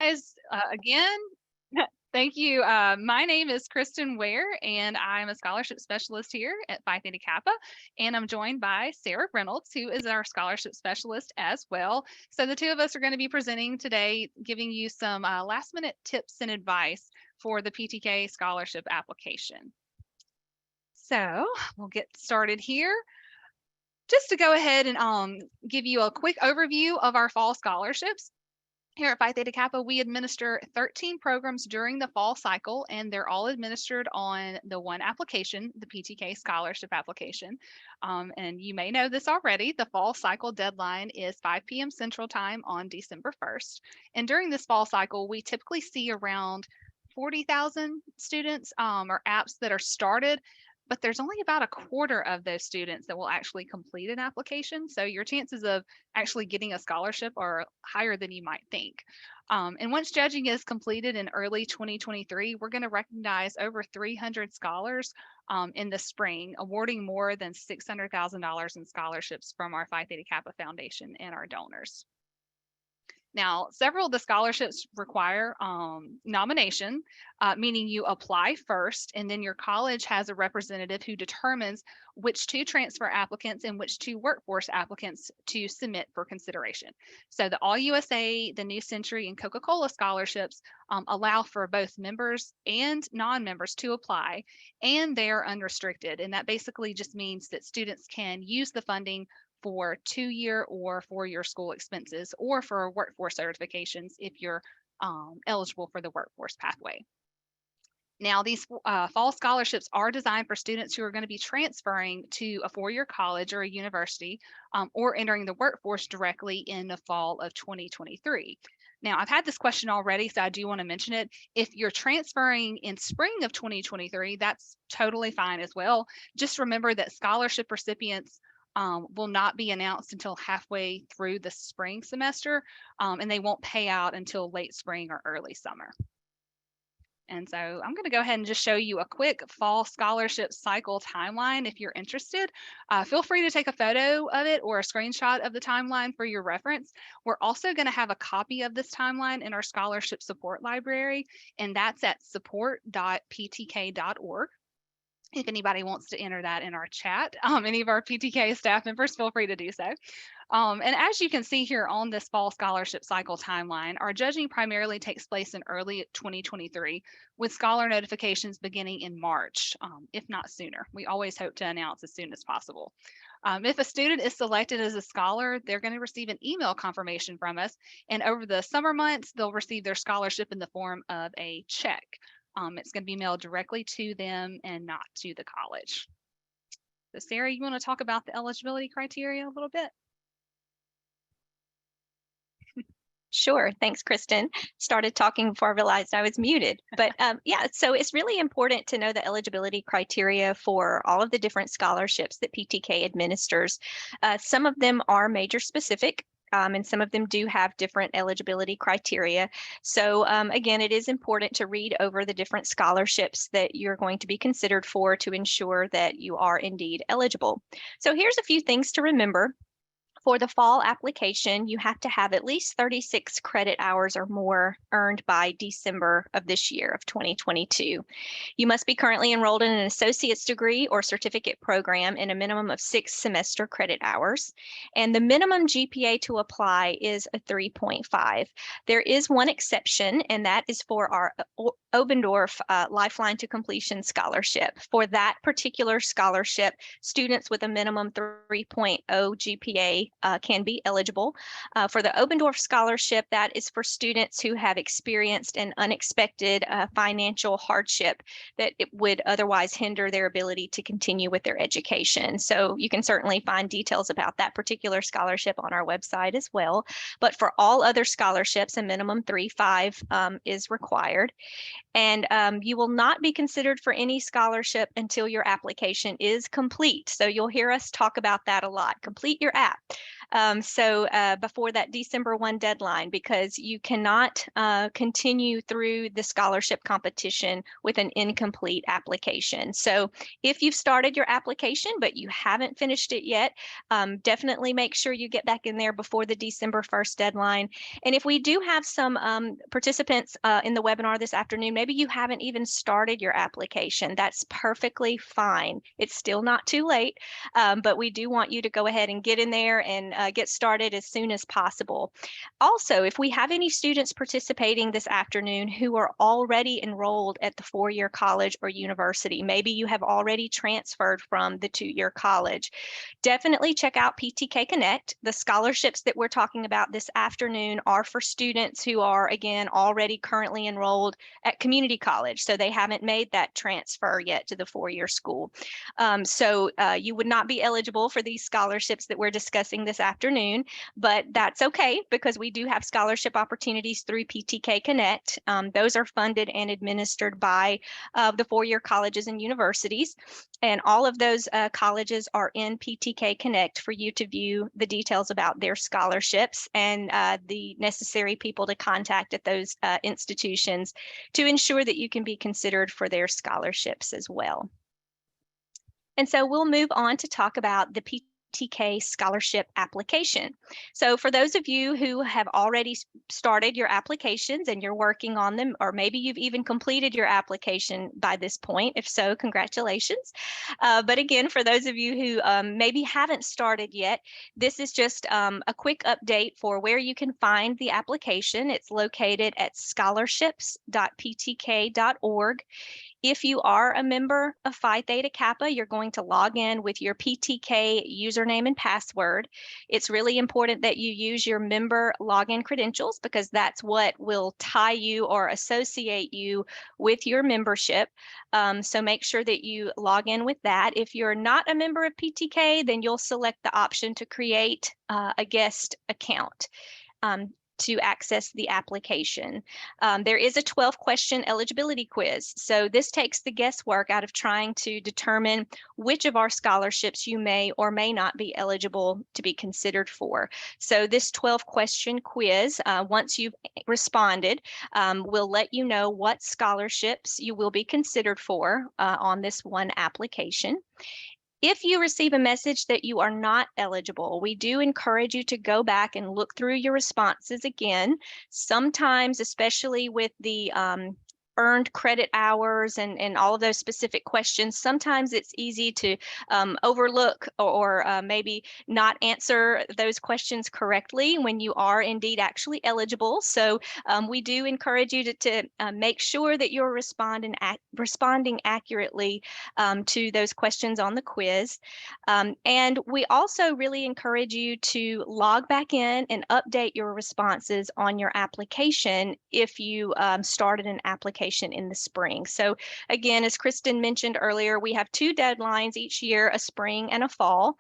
guys, again, thank you. My name is Kristen Ware, and I'm a scholarship specialist here at Phi Theta Kappa. And I'm joined by Sarah Reynolds, who is our scholarship specialist as well. So the two of us are going to be presenting today, giving you some last minute tips and advice for the PTK scholarship application. So we'll get started here. Just to go ahead and give you a quick overview of our fall scholarships. Here at Phi Theta Kappa, we administer 13 programs during the fall cycle, and they're all administered on the one application, the PTK scholarship application. And you may know this already. The fall cycle deadline is 5 p.m. Central Time on December 1st. And during this fall cycle, we typically see around 40,000 students or apps that are started, but there's only about a quarter of those students that will actually complete an application. So your chances of actually getting a scholarship are higher than you might think. And once judging is completed in early 2023, we're going to recognize over 300 scholars in the spring, awarding more than $600,000 in scholarships from our Phi Theta Kappa Foundation and our donors. Now, several of the scholarships require nomination, meaning you apply first, and then your college has a representative who determines which two transfer applicants and which two workforce applicants to submit for consideration. So the All USA, the New Century, and Coca-Cola scholarships allow for both members and non-members to apply, and they are unrestricted. And that basically just means that students can use the funding for 2-year or 4-year school expenses, or for workforce certifications if you're eligible for the workforce pathway. Now, these fall scholarships are designed for students who are going to be transferring to a 4-year college or a university, or entering the workforce directly in the fall of 2023. Now, I've had this question already, so I do want to mention it. If you're transferring in spring of 2023, that's totally fine as well. Just remember that scholarship recipients will not be announced until halfway through the spring semester, and they won't pay out until late spring or early summer. And so I'm going to go ahead and just show you a quick fall scholarship cycle timeline if you're interested. Feel free to take a photo of it or a screenshot of the timeline for your reference. We're also going to have a copy of this timeline in our scholarship support library, and that's at support.ptk.org. If anybody wants to enter that in our chat, any of our PTK staff members, feel free to do so. And as you can see here on this fall scholarship cycle timeline, our judging primarily takes place in early 2023, with scholar notifications beginning in March, if not sooner. We always hope to announce as soon as possible. If a student is selected as a scholar, they're going to receive an email confirmation from us, and over the summer months, they'll receive their scholarship in the form of a check. It's going to be mailed directly to them and not to the college. So Sarah, you want to talk about the eligibility criteria a little bit? Sure. Thanks, Kristen. Started talking before I realized I was muted. But yeah, so it's really important to know the eligibility criteria for all of the different scholarships that PTK administers. Some of them are major specific. And some of them do have different eligibility criteria. So again, it is important to read over the different scholarships that you're going to be considered for to ensure that you are indeed eligible. So here's a few things to remember. For the fall application, you have to have at least 36 credit hours or more earned by December of this year, of 2022. You must be currently enrolled in an associate's degree or certificate program in a minimum of 6 semester credit hours. And the minimum GPA to apply is a 3.5. There is one exception, and that is for our Obendorf Lifeline to Completion Scholarship. For that particular scholarship, students with a minimum 3.0 GPA can be eligible. For the Obendorf Scholarship, that is for students who have experienced an unexpected financial hardship that it would otherwise hinder their ability to continue with their education. So you can certainly find details about that particular scholarship on our website as well. But for all other scholarships, a minimum 3.5 is required. And you will not be considered for any scholarship until your application is complete. So you'll hear us talk about that a lot. Complete your app. Before that December 1 deadline, because you cannot continue through the scholarship competition with an incomplete application. So if you've started your application, but you haven't finished it yet, definitely make sure you get back in there before the December 1st deadline. And if we do have some participants in the webinar this afternoon, maybe you haven't even started your application. That's perfectly fine. It's still not too late, but we do want you to go ahead and get in there and get started as soon as possible. Also, if we have any students participating this afternoon who are already enrolled at the four-year college or university, maybe you have already transferred from the two-year college, definitely check out PTK Connect. The scholarships that we're talking about this afternoon are for students who are, again, already currently enrolled at community college, so they haven't made that transfer yet to the four-year school. You would not be eligible for these scholarships that we're discussing this afternoon, but that's okay because we do have scholarship opportunities through PTK Connect. Those are funded and administered by the four-year colleges and universities, and all of those colleges are in PTK Connect for you to view the details about their scholarships and the necessary people to contact at those institutions to ensure that you can be considered for their scholarships as well. And so we'll move on to talk about the PTK scholarship application. So for those of you who have already started your applications and you're working on them, or maybe you've even completed your application by this point, if so, congratulations. But again, for those of you who maybe haven't started yet, this is just a quick update for where you can find the application. It's located at scholarships.ptk.org. If you are a member of Phi Theta Kappa, you're going to log in with your PTK username and password. It's really important that you use your member login credentials because that's what will tie you or associate you with your membership. So make sure that you log in with that. If you're not a member of PTK, then you'll select the option to create a guest account to access the application. There is a 12-question eligibility quiz. So this takes the guesswork out of trying to determine which of our scholarships you may or may not be eligible to be considered for. So this 12-question quiz, once you've responded, will let you know what scholarships you will be considered for on this one application. If you receive a message that you are not eligible, we do encourage you to go back and look through your responses again. Sometimes, especially with the earned credit hours and all of those specific questions, sometimes it's easy to overlook or maybe not answer those questions correctly when you are indeed actually eligible. So we do encourage you to make sure that you're responding accurately to those questions on the quiz. And we also really encourage you to log back in and update your responses on your application if you started an application in the spring. So again, as Kristen mentioned earlier, we have two deadlines each year, a spring and a fall.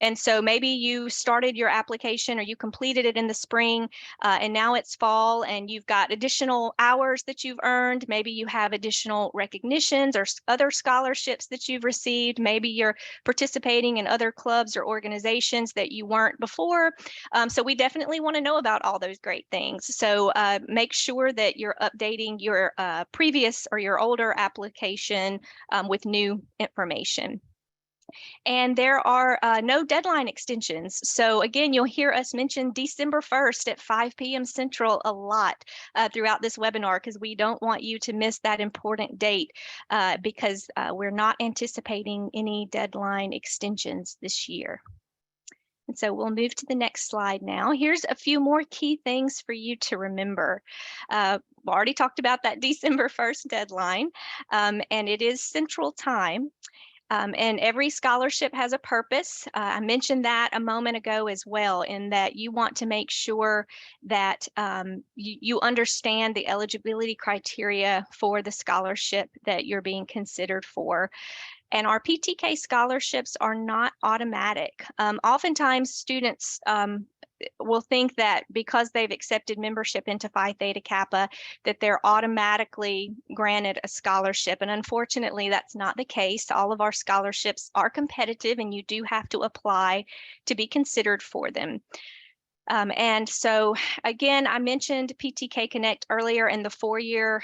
And so maybe you started your application or you completed it in the spring and now it's fall and you've got additional hours that you've earned. Maybe you have additional recognitions or other scholarships that you've received. Maybe you're participating in other clubs or organizations that you weren't before. So we definitely want to know about all those great things. So make sure that you're updating your previous or your older application with new information. And there are no deadline extensions. So again, you'll hear us mention December 1st at 5 p.m. Central a lot throughout this webinar because we don't want you to miss that important date because we're not anticipating any deadline extensions this year. And so we'll move to the next slide now. Here's a few more key things for you to remember. We've already talked about that December 1st deadline, and it is Central Time. And every scholarship has a purpose. I mentioned that a moment ago as well, in that you want to make sure that you understand the eligibility criteria for the scholarship that you're being considered for. And our PTK scholarships are not automatic. Oftentimes students will think that because they've accepted membership into Phi Theta Kappa, that they're automatically granted a scholarship. And unfortunately, that's not the case. All of our scholarships are competitive, and you do have to apply to be considered for them. And so, again, I mentioned PTK Connect earlier, and the four-year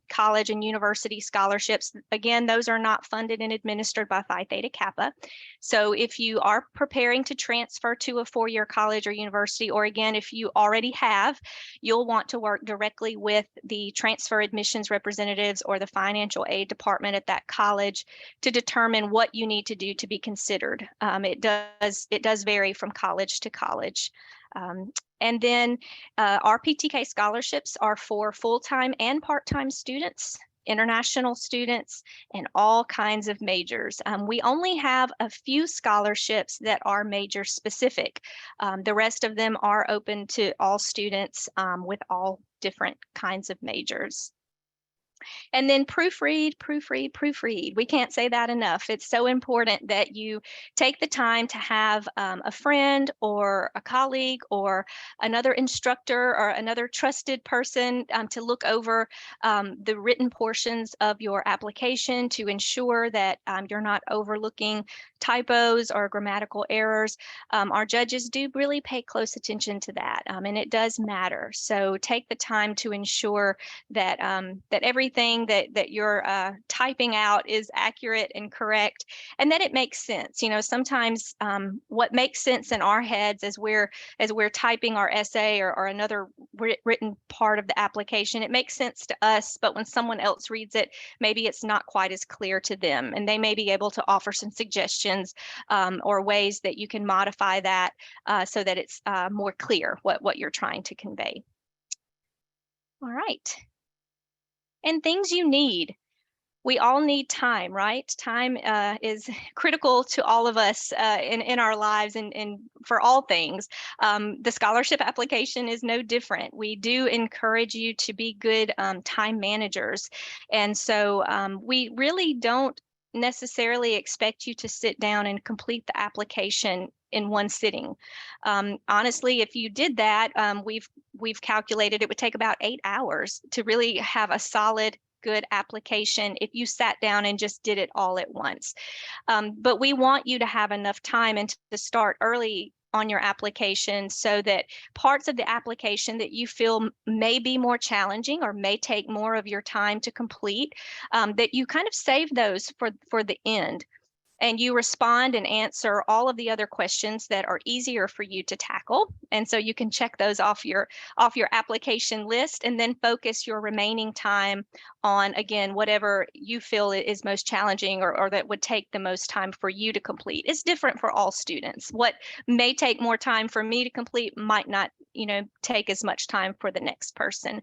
college and university scholarships. Again, those are not funded and administered by Phi Theta Kappa. So if you are preparing to transfer to a four-year college or university, or again, if you already have, you'll want to work directly with the transfer admissions representatives or the financial aid department at that college to determine what you need to do to be considered. It does vary from college to college. And then our PTK scholarships are for full-time and part-time students, international students, and all kinds of majors. We only have a few scholarships that are major specific. The rest of them are open to all students with all different kinds of majors. And then proofread, proofread, proofread. We can't say that enough. It's so important that you take the time to have a friend or a colleague or another instructor or another trusted person to look over the written portions of your application to ensure that you're not overlooking typos or grammatical errors. Our judges do really pay close attention to that, and it does matter. So take the time to ensure that that everything that you're typing out is accurate and correct, and that it makes sense. You know, sometimes what makes sense in our heads as we're typing our essay or another written part of the application, it makes sense to us, but when someone else reads it, maybe it's not quite as clear to them, and they may be able to offer some suggestions or ways that you can modify that so that it's more clear what you're trying to convey. All right. And things you need. We all need time, right? Time is critical to all of us in our lives and for all things. The scholarship application is no different. We do encourage you to be good time managers. And so we really don't necessarily expect you to sit down and complete the application in one sitting. Honestly, if you did that, we've calculated it would take about 8 hours to really have a solid, good application if you sat down and just did it all at once. But we want you to have enough time and to start early on your application so that parts of the application that you feel may be more challenging or may take more of your time to complete, that you kind of save those for the end. And you respond and answer all of the other questions that are easier for you to tackle. And so you can check those off your application list and then focus your remaining time on, again, whatever you feel is most challenging or that would take the most time for you to complete. It's different for all students. What may take more time for me to complete might not, take as much time for the next person.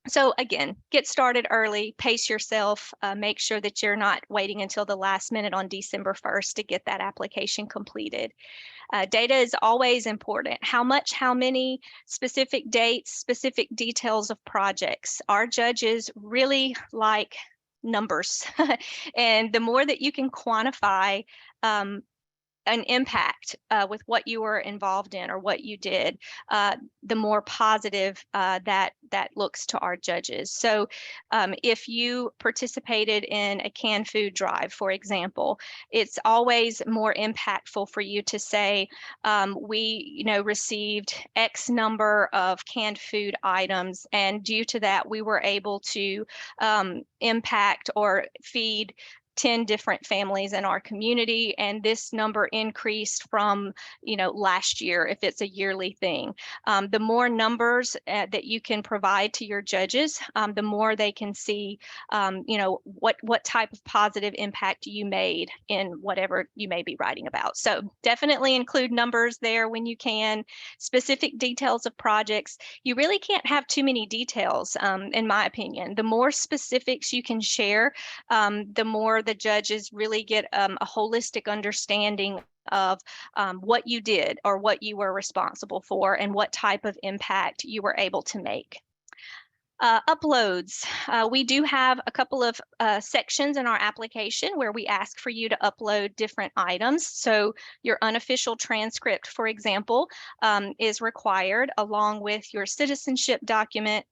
So again, get started early, pace yourself, make sure that you're not waiting until the last minute on December 1st to get that application completed. Data is always important. How much, how many, specific dates, specific details of projects. Our judges really like numbers. And the more that you can quantify an impact with what you were involved in or what you did, the more positive that looks to our judges. So if you participated in a canned food drive, for example, it's always more impactful for you to say, we received X number of canned food items, and due to that, we were able to impact or feed 10 different families in our community, and this number increased from last year if it's a yearly thing. The more numbers that you can provide to your judges, the more they can see what type of positive impact you made in whatever you may be writing about. So definitely include numbers there when you can. Specific details of projects. You really can't have too many details, in my opinion. The more specifics you can share, the more the judges really get a holistic understanding of what you did or what you were responsible for and what type of impact you were able to make. Uploads. We do have a couple of sections in our application where we ask for you to upload different items. So your unofficial transcript, for example, is required along with your citizenship document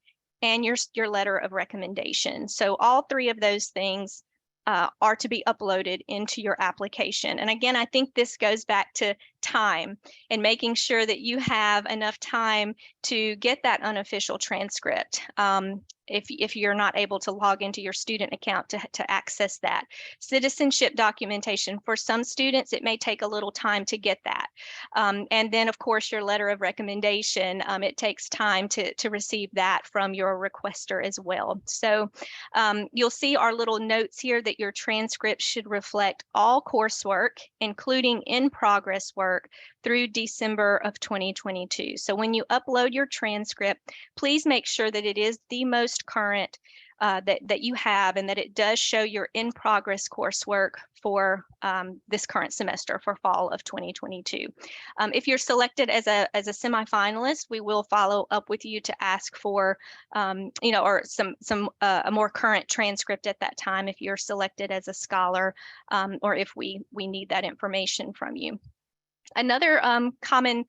and your letter of recommendation. So all three of those things are to be uploaded into your application. And again, I think this goes back to time and making sure that you have enough time to get that unofficial transcript. If you're not able to log into your student account to access that. Citizenship documentation, for some students, it may take a little time to get that. And then, of course, your letter of recommendation, it takes time to receive that from your requester as well. So you'll see our little notes here that your transcript should reflect all coursework, including in-progress work, through December of 2022. So when you upload your transcript, please make sure that it is the most current that you have, and that it does show your in-progress coursework for this current semester for fall of 2022. If you're selected as a semifinalist, we will follow up with you to ask for, or a more current transcript at that time if you're selected as a scholar, or if we need that information from you. Another common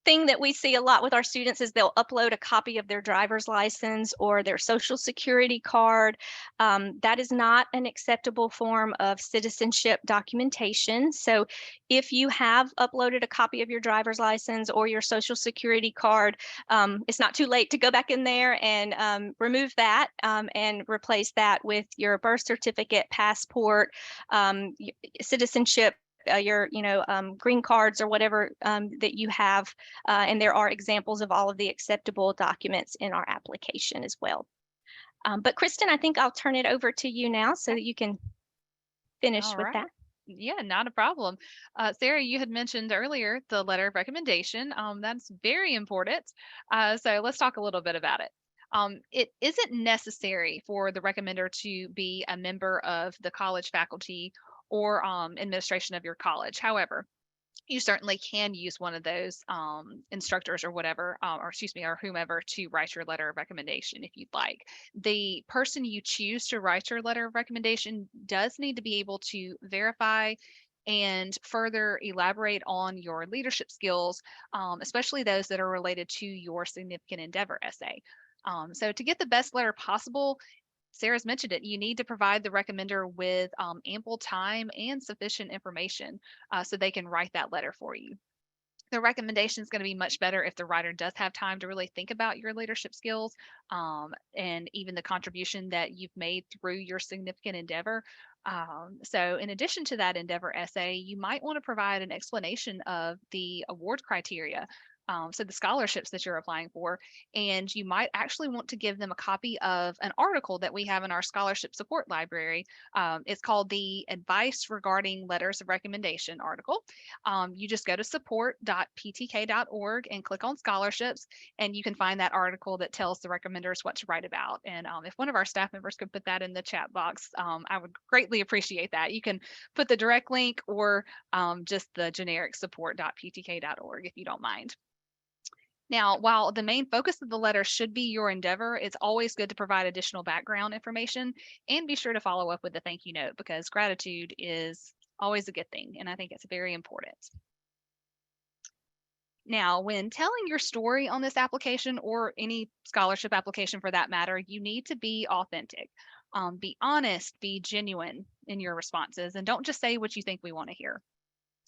thing that we see a lot with our students is they'll upload a copy of their driver's license or their social security card. That is not an acceptable form of citizenship documentation. So if you have uploaded a copy of your driver's license or your social security card, it's not too late to go back in there and remove that and replace that with your birth certificate, passport, citizenship, your green cards or whatever that you have, and there are examples of all of the acceptable documents in our application as well. But Kristen, I think I'll turn it over to you now so that you can finish All with right. that. Yeah, not a problem. Sarah, you had mentioned earlier the letter of recommendation. That's very important. So let's talk a little bit about it. It isn't necessary for the recommender to be a member of the college faculty or administration of your college. However, you certainly can use one of those instructors or whatever, or excuse me, or whomever to write your letter of recommendation if you'd like. The person you choose to write your letter of recommendation does need to be able to verify and further elaborate on your leadership skills, especially those that are related to your significant endeavor essay. So to get the best letter possible, Sarah's mentioned it. You need to provide the recommender with ample time and sufficient information so they can write that letter for you. The recommendation is going to be much better if the writer does have time to really think about your leadership skills and even the contribution that you've made through your significant endeavor. So, in addition to that endeavor essay, you might want to provide an explanation of the award criteria. So the scholarships that you're applying for, and you might actually want to give them a copy of an article that we have in our scholarship support library. It's called the Advice Regarding Letters of Recommendation article. You just go to support.ptk.org and click on scholarships, and you can find that article that tells the recommenders what to write about. And if one of our staff members could put that in the chat box, I would greatly appreciate that. You can put the direct link or just the generic support.ptk.org if you don't mind. Now, while the main focus of the letter should be your endeavor, it's always good to provide additional background information and be sure to follow up with a thank you note because gratitude is always a good thing. And I think it's very important. Now, when telling your story on this application or any scholarship application for that matter, you need to be authentic. Be honest, be genuine in your responses, and don't just say what you think we want to hear.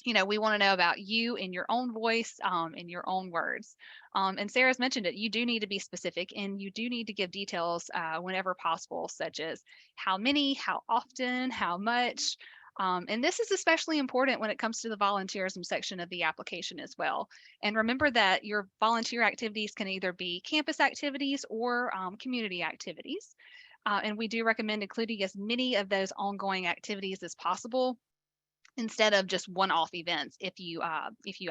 We want to know about you in your own voice, in your own words. And Sarah's mentioned it. You do need to be specific and you do need to give details whenever possible, such as how many, how often, how much. And this is especially important when it comes to the volunteerism section of the application as well. And remember that your volunteer activities can either be campus activities or community activities. And we do recommend including as many of those ongoing activities as possible instead of just one-off events if you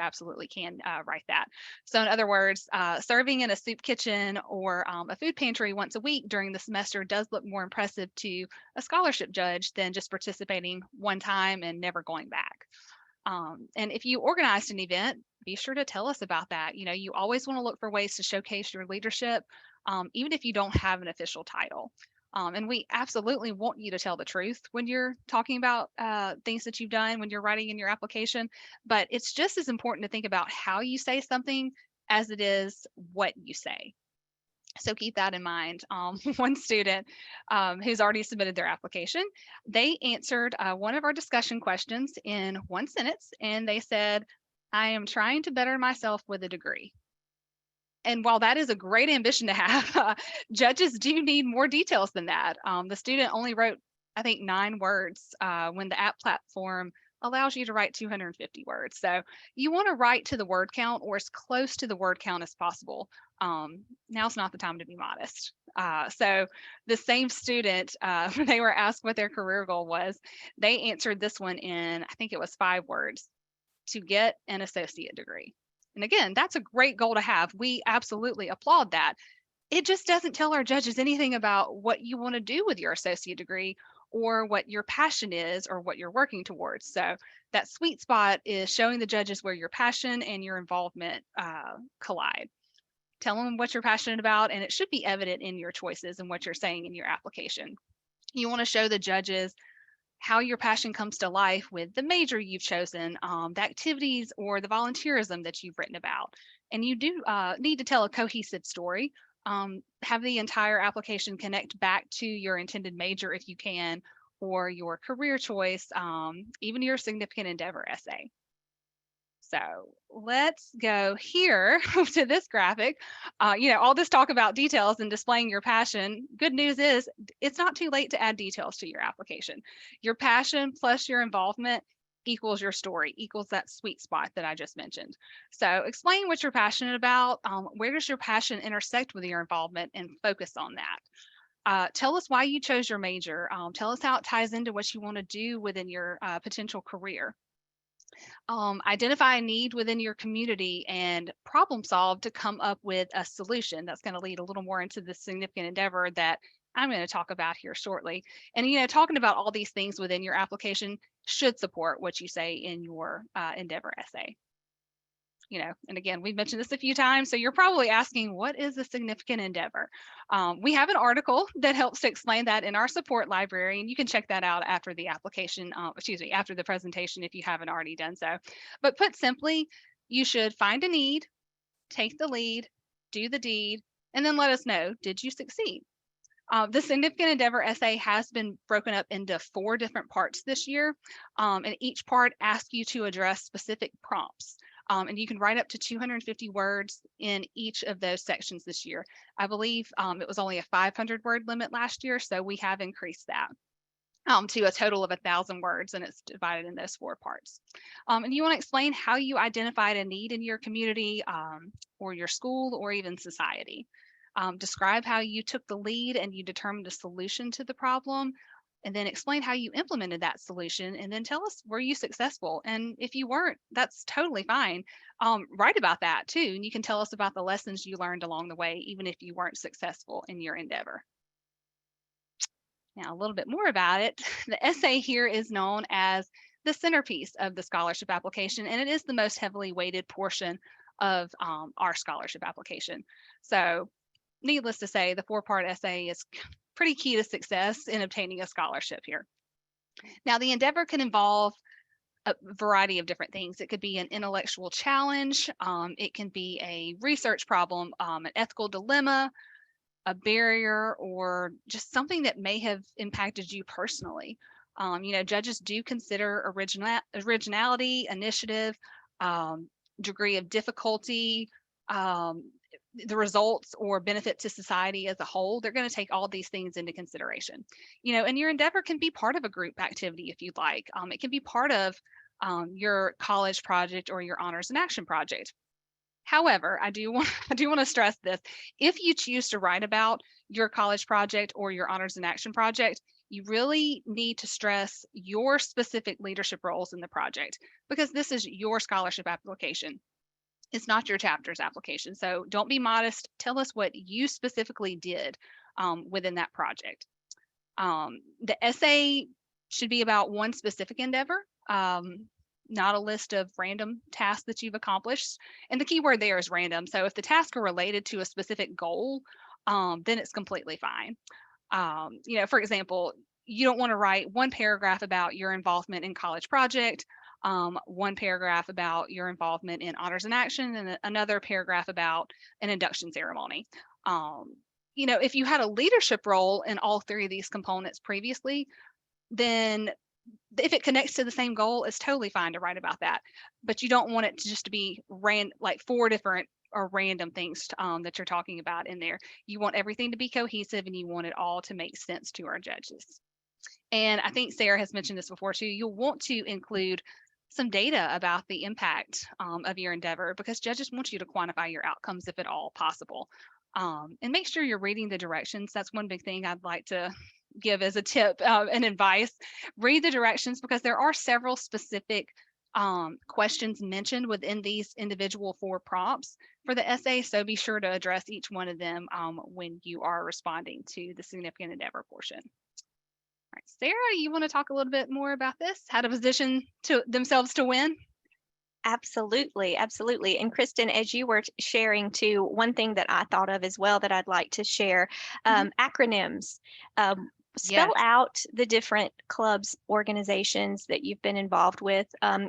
absolutely can write that. So in other words, serving in a soup kitchen or a food pantry once a week during the semester does look more impressive to a scholarship judge than just participating one time and never going back. And if you organized an event, be sure to tell us about that. You always want to look for ways to showcase your leadership even if you don't have an official title. And we absolutely want you to tell the truth when you're talking about things that you've done when you're writing in your application. But it's just as important to think about how you say something as it is what you say. So keep that in mind. One student who's already submitted their application, they answered one of our discussion questions in one sentence, and they said, "I am trying to better myself with a degree." And while that is a great ambition to have, judges do need more details than that. The student only wrote, I think, 9 words when the app platform allows you to write 250 words. So you want to write to the word count or as close to the word count as possible. Now's not the time to be modest. So the same student, when they were asked what their career goal was, they answered this one in, I think it was 5 words: to get an associate degree. And again, that's a great goal to have. We absolutely applaud that. It just doesn't tell our judges anything about what you want to do with your associate degree or what your passion is or what you're working towards. So that sweet spot is showing the judges where your passion and your involvement collide. Tell them what you're passionate about, and it should be evident in your choices and what you're saying in your application. You want to show the judges how your passion comes to life with the major you've chosen, the activities or the volunteerism that you've written about. And you do need to tell a cohesive story. Have the entire application connect back to your intended major if you can, or your career choice, even your significant endeavor essay. So let's go here to this graphic. All this talk about details and displaying your passion. Good news is it's not too late to add details to your application. Your passion plus your involvement equals your story, equals that sweet spot that I just mentioned. So explain what you're passionate about. Where does your passion intersect with your involvement, and focus on that. Tell us why you chose your major. Tell us how it ties into what you want to do within your potential career. Identify a need within your community and problem solve to come up with a solution. That's going to lead a little more into the significant endeavor that I'm going to talk about here shortly. And, talking about all these things within your application should support what you say in your endeavor essay. And again, we've mentioned this a few times, so you're probably asking, what is a significant endeavor? We have an article that helps to explain that in our support library, and you can check that out after the application, after the presentation if you haven't already done so. But put simply, you should find a need, take the lead, do the deed, and then let us know, did you succeed? The significant endeavor essay has been broken up into 4 different parts this year, and each part asks you to address specific prompts. And you can write up to 250 words in each of those sections this year. I believe it was only a 500-word limit last year, so we have increased that to a total of 1,000 words, and it's divided in those 4 parts. And you want to explain how you identified a need in your community, or your school, or even society. Describe how you took the lead and you determined a solution to the problem, and then explain how you implemented that solution, and then tell us, were you successful? And if you weren't, that's totally fine. Write about that too, and you can tell us about the lessons you learned along the way, even if you weren't successful in your endeavor. Now, a little bit more about it. The essay here is known as the centerpiece of the scholarship application, and it is the most heavily weighted portion of our scholarship application. So needless to say, the 4-part essay is pretty key to success in obtaining a scholarship here. Now, the endeavor can involve a variety of different things. It could be an intellectual challenge, it can be a research problem, an ethical dilemma, a barrier, or just something that may have impacted you personally. Judges do consider originality, initiative, degree of difficulty, the results or benefit to society as a whole. They're going to take all these things into consideration. And your endeavor can be part of a group activity if you'd like. It can be part of your college project or your honors and action project. However, I do want to stress this. If you choose to write about your college project or your honors and action project, you really need to stress your specific leadership roles in the project, because this is your scholarship application. It's not your chapter's application. So don't be modest. Tell us what you specifically did within that project. The essay should be about one specific endeavor, not a list of random tasks that you've accomplished. And the key word there is random. So if the tasks are related to a specific goal, then it's completely fine. For example, you don't want to write one paragraph about your involvement in college project, one paragraph about your involvement in honors and action, and another paragraph about an induction ceremony. If you had a leadership role in all three of these components previously, then if it connects to the same goal, it's totally fine to write about that. But you don't want it to just be like four different or random things that you're talking about in there. You want everything to be cohesive, and you want it all to make sense to our judges. And I think Sarah has mentioned this before too. You'll want to include some data about the impact of your endeavor, because judges want you to quantify your outcomes if at all possible. And make sure you're reading the directions. That's one big thing I'd like to give as a tip and advice. Read the directions, because there are several specific questions mentioned within these individual 4 prompts for the essay. So be sure to address each one of them when you are responding to the significant endeavor portion. All right, Sarah, you want to talk a little bit more about this? How to position themselves to win? Absolutely, absolutely. And Kristen, as you were sharing too, one thing that I thought of as well that I'd like to share, acronyms. Spell Yes, out the different clubs, organizations that you've been involved with.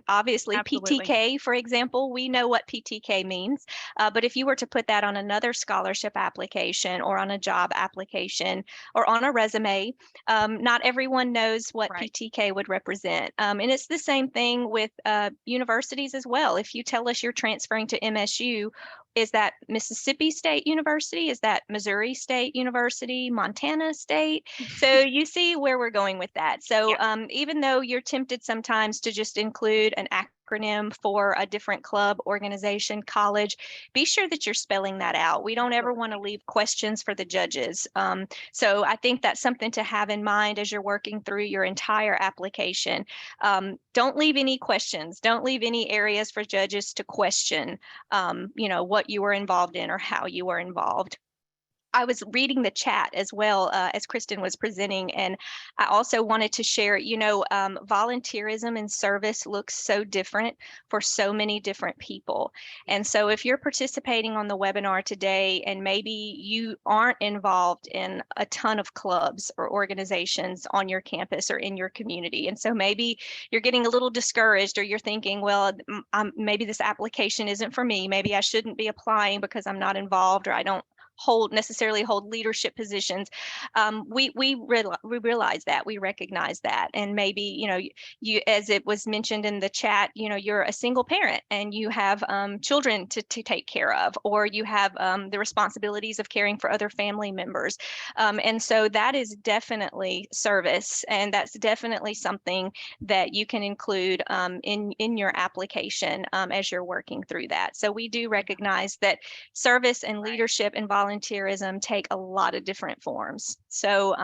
Obviously, absolutely. PTK, for example, we know what PTK means. But if you were to put that on another scholarship application or on a job application or on a resume, not everyone knows what Right. PTK would represent. And it's the same thing with universities as well. If you tell us you're transferring to MSU, is that Mississippi State University? Is that Missouri State University? Montana State? So you see where we're going with that. So Yeah, even though you're tempted sometimes to just include an acronym for a different club, organization, college, be sure that you're spelling that out. We don't ever want to absolutely. leave questions for the judges. So I think that's something to have in mind as you're working through your entire application. Don't leave any questions. Don't leave any areas for judges to question, what you were involved in or how you were involved. I was reading the chat as well as Kristen was presenting, and I also wanted to share, volunteerism and service looks so different for so many different people. And so if you're participating on the webinar today and maybe you aren't involved in a ton of clubs or organizations on your campus or in your community, and so maybe you're getting a little discouraged, or you're thinking, well, maybe this application isn't for me. Maybe I shouldn't be applying because I'm not involved, or I don't necessarily hold leadership positions. We realize that, we recognize that, and maybe you, as it was mentioned in the chat, you're a single parent and you have children to take care of, or you have the responsibilities of caring for other family members, and so that is definitely service, and that's definitely something that you can include in your application as you're working through that. So we do recognize that service and Right. leadership and volunteerism take a lot of different forms. So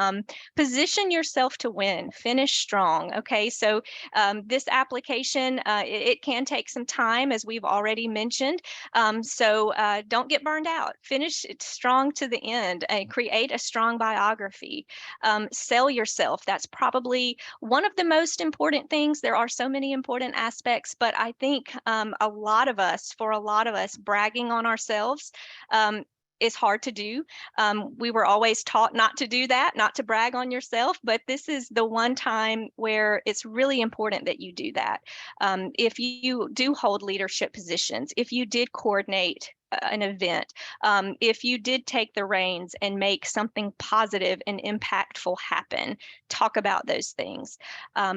position yourself to win, finish strong. Okay, so this application, it can take some time, as we've already mentioned. So don't get burned out. Finish it strong to the end and create a strong biography. Sell yourself. That's probably one of the most important things. There are so many important aspects, but I think for a lot of us, bragging on ourselves is hard to do. We were always taught not to do that, not to brag on yourself, but this is the one time where it's really important that you do that. If you do hold leadership positions, if you did coordinate an event, if you did take the reins and make something positive and impactful happen, talk about those things.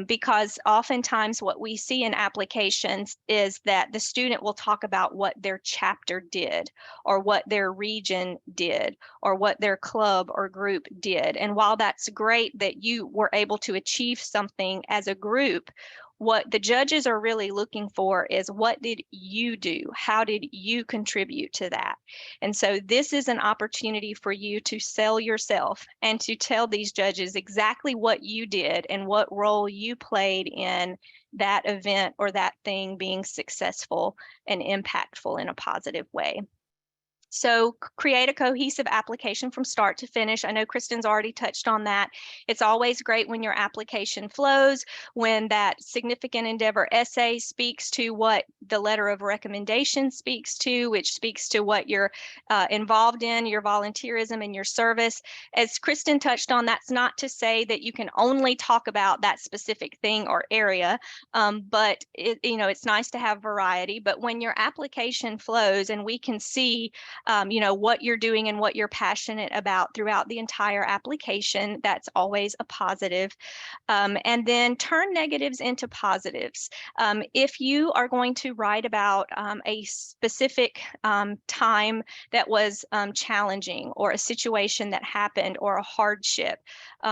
Because oftentimes what we see in applications is that the student will talk about what their chapter did, or what their region did, or what their club or group did. And while that's great that you were able to achieve something as a group, what the judges are really looking for is, what did you do? How did you contribute to that? And so this is an opportunity for you to sell yourself and to tell these judges exactly what you did and what role you played in that event or that thing being successful and impactful in a positive way. So create a cohesive application from start to finish. I know Kristen's already touched on that. It's always great when your application flows, when that significant endeavor essay speaks to what the letter of recommendation speaks to, which speaks to what you're involved in, your volunteerism and your service. As Kristen touched on, that's not to say that you can only talk about that specific thing or area, but it's nice to have variety. But when your application flows and we can see what you're doing and what you're passionate about throughout the entire application, that's always a positive. And then turn negatives into positives. If you are going to write about a specific time that was challenging, or a situation that happened, or a hardship,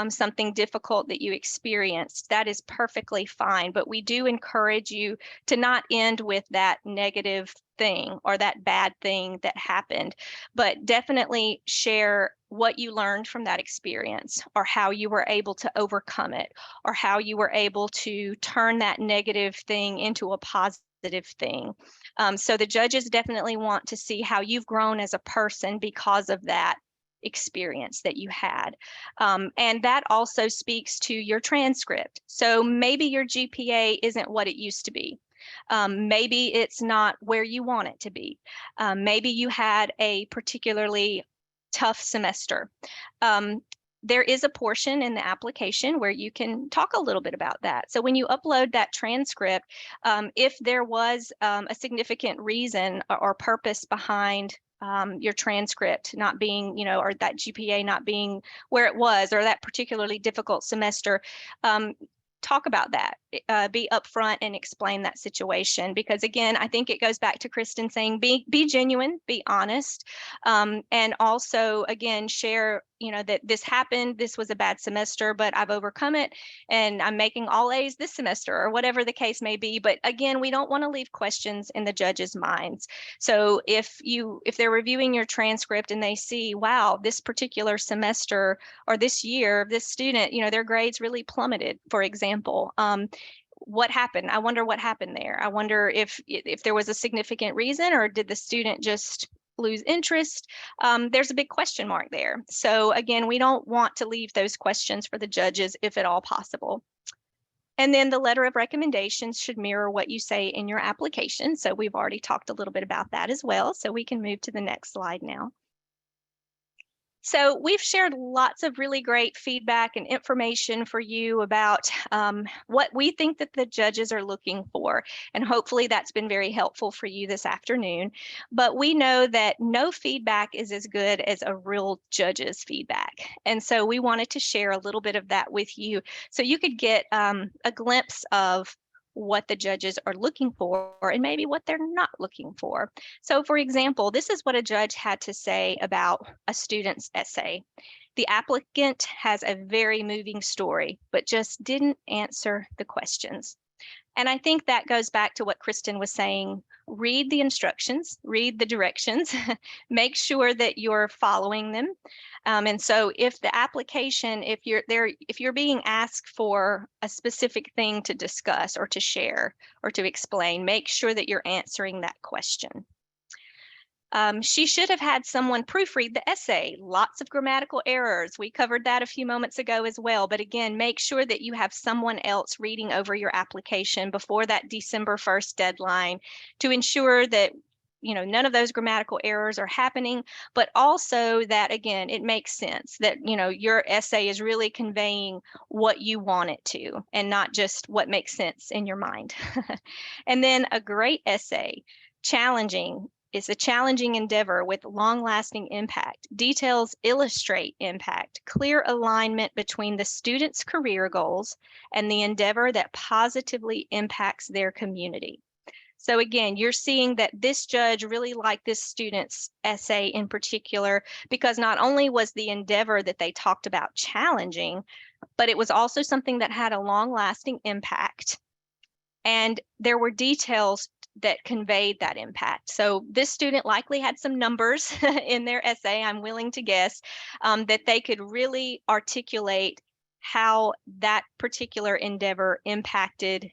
something difficult that you experienced, that is perfectly fine. But we do encourage you to not end with that negative thing or that bad thing that happened, but definitely share what you learned from that experience, or how you were able to overcome it, or how you were able to turn that negative thing into a positive thing. So the judges definitely want to see how you've grown as a person because of that experience that you had. And that also speaks to your transcript. So maybe your GPA isn't what it used to be. Maybe it's not where you want it to be. Maybe you had a particularly tough semester. There is a portion in the application where you can talk a little bit about that. So when you upload that transcript, if there was a significant reason or purpose behind your transcript not being, or that GPA not being where it was, or that particularly difficult semester, talk about that. Be upfront and explain that situation, because again, I think it goes back to Kristen saying be genuine, be honest, and also again share that this happened, this was a bad semester, but I've overcome it and I'm making all A's this semester, or whatever the case may be. But again, we don't want to leave questions in the judges' minds. So if they're reviewing your transcript and they see, wow, this particular semester or this year, this student, their grades really plummeted, for example. What happened? I wonder what happened there. I wonder if there was a significant reason, or did the student just lose interest? There's a big question mark there. So again, we don't want to leave those questions for the judges if at all possible. And then the letter of recommendations should mirror what you say in your application. So we've already talked a little bit about that as well. So we can move to the next slide now. So we've shared lots of really great feedback and information for you about what we think that the judges are looking for. And hopefully that's been very helpful for you this afternoon. But we know that no feedback is as good as a real judge's feedback. And so we wanted to share a little bit of that with you so you could get a glimpse of what the judges are looking for and maybe what they're not looking for. So for example, this is what a judge had to say about a student's essay. The applicant has a very moving story, but just didn't answer the questions. And I think that goes back to what Kristen was saying. Read the instructions, read the directions, make sure that you're following them. And so if the application, if you're being asked for a specific thing to discuss or to share or to explain, make sure that you're answering that question. She should have had someone proofread the essay. Lots of grammatical errors. We covered that a few moments ago as well. But again, make sure that you have someone else reading over your application before that December 1st deadline to ensure that none of those grammatical errors are happening, but also that, again, it makes sense that, your essay is really conveying what you want it to and not just what makes sense in your mind. And then a great essay, challenging. It's a challenging endeavor with long-lasting impact. Details illustrate impact, clear alignment between the student's career goals and the endeavor that positively impacts their community. So again, you're seeing that this judge really liked this student's essay in particular because not only was the endeavor that they talked about challenging, but it was also something that had a long-lasting impact. And there were details that conveyed that impact. So this student likely had some numbers in their essay, I'm willing to guess, that they could really articulate how that particular endeavor impacted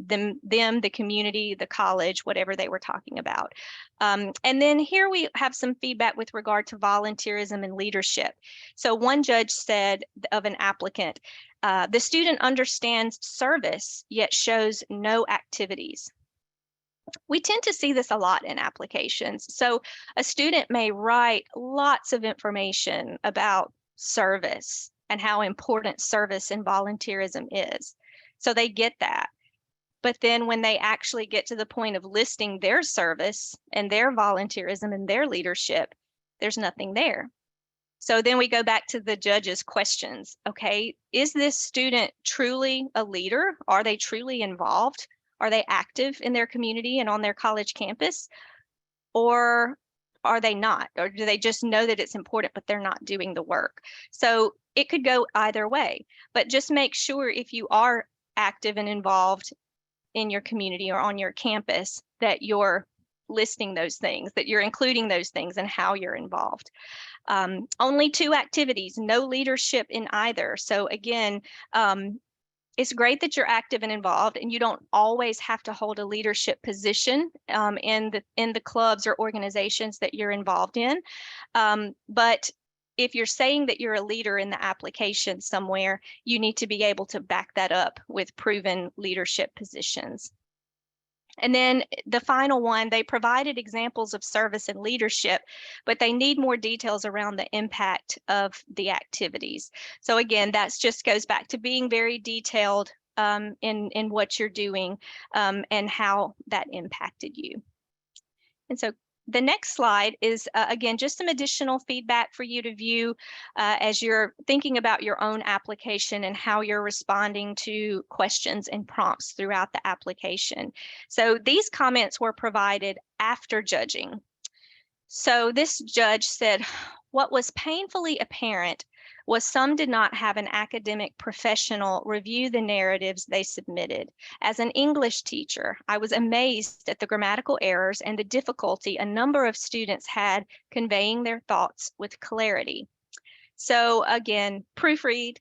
the community, the college, whatever they were talking about. And then here we have some feedback with regard to volunteerism and leadership. So one judge said of an applicant, the student understands service, yet shows no activities. We tend to see this a lot in applications. So a student may write lots of information about service and how important service and volunteerism is. So they get that. But then when they actually get to the point of listing their service and their volunteerism and their leadership, there's nothing there. So then we go back to the judge's questions. Okay, is this student truly a leader? Are they truly involved? Are they active in their community and on their college campus? Or are they not? Or do they just know that it's important, but they're not doing the work? So it could go either way, but just make sure if you are active and involved in your community or on your campus that you're listing those things, that you're including those things and how you're involved. Only 2 activities, no leadership in either. So again, it's great that you're active and involved, and you don't always have to hold a leadership position in the clubs or organizations that you're involved in. But if you're saying that you're a leader in the application somewhere, you need to be able to back that up with proven leadership positions. And then the final one, they provided examples of service and leadership, but they need more details around the impact of the activities. So again, that just goes back to being very detailed in what you're doing and how that impacted you. And so the next slide is, again, just some additional feedback for you to view as you're thinking about your own application and how you're responding to questions and prompts throughout the application. So these comments were provided after judging. So this judge said, what was painfully apparent was some did not have an academic professional review the narratives they submitted. As an English teacher, I was amazed at the grammatical errors and the difficulty a number of students had conveying their thoughts with clarity. So again, proofread.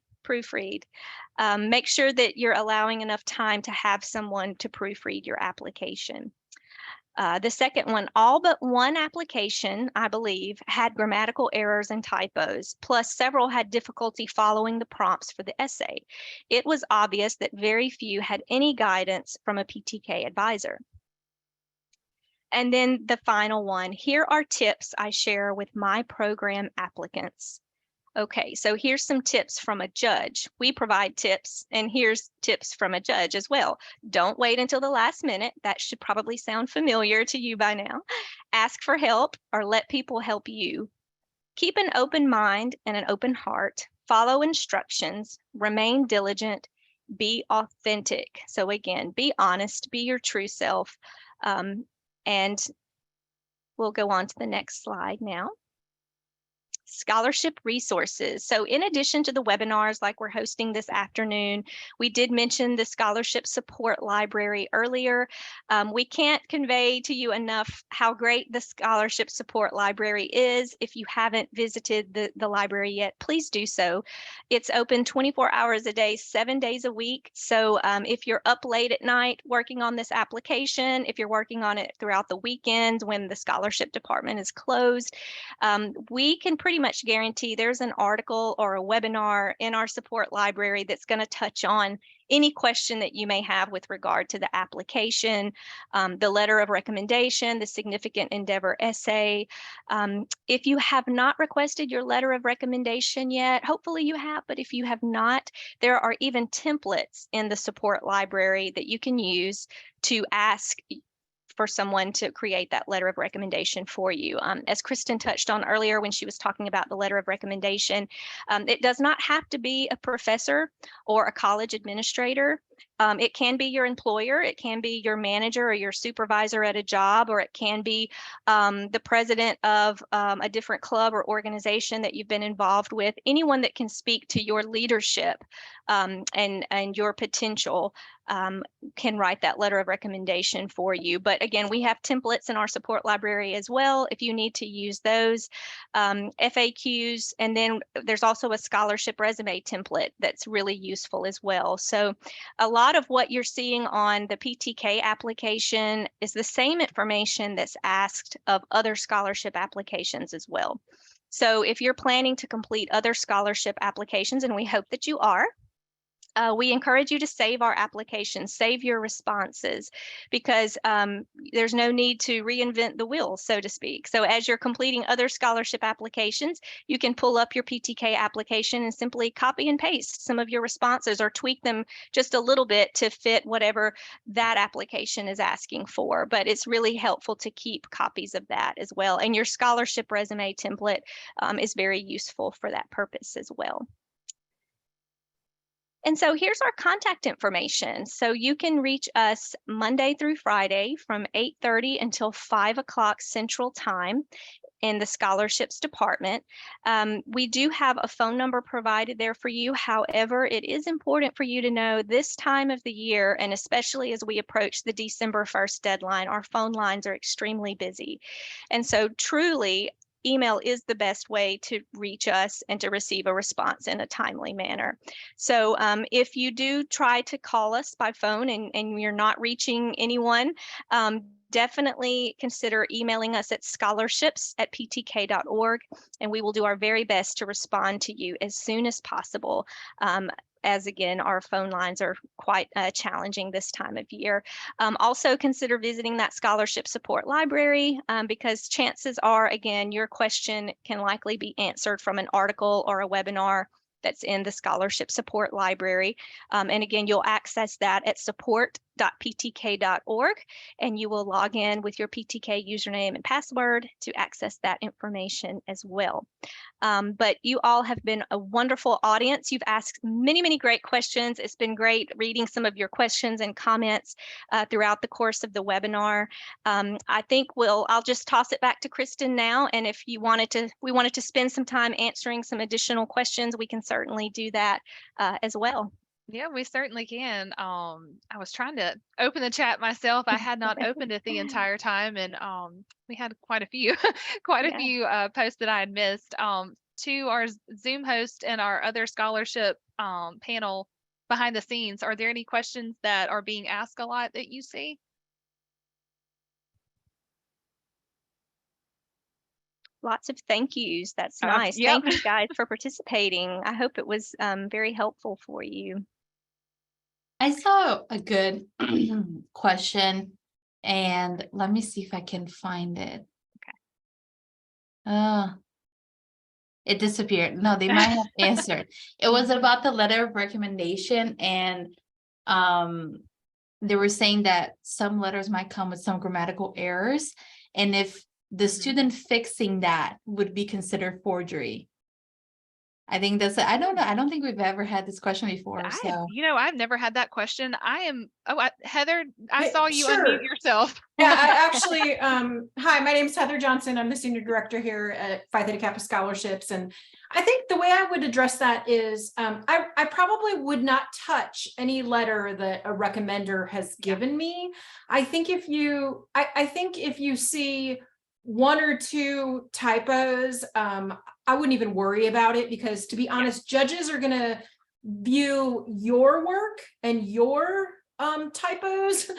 Make sure that you're allowing enough time to have someone to proofread your application. The second one, all but one application, I believe, had grammatical errors and typos, plus several had difficulty following the prompts for the essay. It was obvious that very few had any guidance from a PTK advisor. And then the final one, here are tips I share with my program applicants. Okay, so here's some tips from a judge. We provide tips, and here's tips from a judge as well. Don't wait until the last minute. That should probably sound familiar to you by now. Ask for help or let people help you. Keep an open mind and an open heart. Follow instructions. Remain diligent. Be authentic. So again, be honest, be your true self. And we'll go on to the next slide now. Scholarship resources. So in addition to the webinars like we're hosting this afternoon, we did mention the scholarship support library earlier. We can't convey to you enough how great the scholarship support library is. If you haven't visited the library yet, please do so. It's open 24 hours a day, 7 days a week. So if you're up late at night working on this application, if you're working on it throughout the weekends when the scholarship department is closed, we can pretty much guarantee there's an article or a webinar in our support library that's going to touch on any question that you may have with regard to the application, the letter of recommendation, the significant endeavor essay. If you have not requested your letter of recommendation yet, hopefully you have, but if you have not, there are even templates in the support library that you can use to ask for someone to create that letter of recommendation for you. As Kristen touched on earlier when she was talking about the letter of recommendation, it does not have to be a professor or a college administrator. It can be your employer, it can be your manager or your supervisor at a job, or it can be the president of a different club or organization that you've been involved with. Anyone that can speak to your leadership and your potential can write that letter of recommendation for you. But again, we have templates in our support library as well if you need to use those, FAQs, and then there's also a scholarship resume template that's really useful as well. So a lot of what you're seeing on the PTK application is the same information that's asked of other scholarship applications as well. So if you're planning to complete other scholarship applications, and we hope that you are, we encourage you to save our applications, save your responses, because there's no need to reinvent the wheel, so to speak. So as you're completing other scholarship applications, you can pull up your PTK application and simply copy and paste some of your responses or tweak them just a little bit to fit whatever that application is asking for. But it's really helpful to keep copies of that as well. And your scholarship resume template is very useful for that purpose as well. And so here's our contact information. So you can reach us Monday through Friday from 8:30 until 5 o'clock Central Time in the scholarships department. We do have a phone number provided there for you. However, it is important for you to know this time of the year, and especially as we approach the December 1st deadline, our phone lines are extremely busy. And so truly, email is the best way to reach us and to receive a response in a timely manner. So if you do try to call us by phone and you're not reaching anyone, definitely consider emailing us at scholarships@ptk.org, and we will do our very best to respond to you as soon as possible. As again, our phone lines are quite challenging this time of year. Also consider visiting that scholarship support library because chances are, again, your question can likely be answered from an article or a webinar that's in the scholarship support library. And again, you'll access that at support.ptk.org, and you will log in with your PTK username and password to access that information as well. But you all have been a wonderful audience. You've asked many, many great questions. It's been great reading some of your questions and comments throughout the course of the webinar. I think I'll just toss it back to Kristen now. And if we wanted to spend some time answering some additional questions, we can certainly do that as well. Yeah, we certainly can. I was trying to open the chat myself. I had not opened it the entire time, and we had quite a few, quite a Yeah. few posts that I had missed. To our Zoom host and our other scholarship panel behind the scenes, are there any questions that are being asked a lot that you see? Lots of thank yous. That's nice. Yep. Thank you guys for participating. I hope it was very helpful for you. I saw a good question, and let me see if I can find it. Okay. It disappeared. No, they might have answered. It was about the letter of recommendation, and they were saying that some letters might come with some grammatical errors, and if the student fixing that would be considered forgery. I think I don't know. I don't think we've ever had this question before. I've never had that question. Heather, I saw you Sure. unmute yourself. Yeah, I actually, hi, my name is Heather Johnson. I'm the senior director here at Phi Theta Kappa Scholarships. And I think the way I would address that is I probably would not touch any letter that a recommender has given me. I think if you see one or two typos, I wouldn't even worry about it, because to be honest, judges are going to view your work and your typos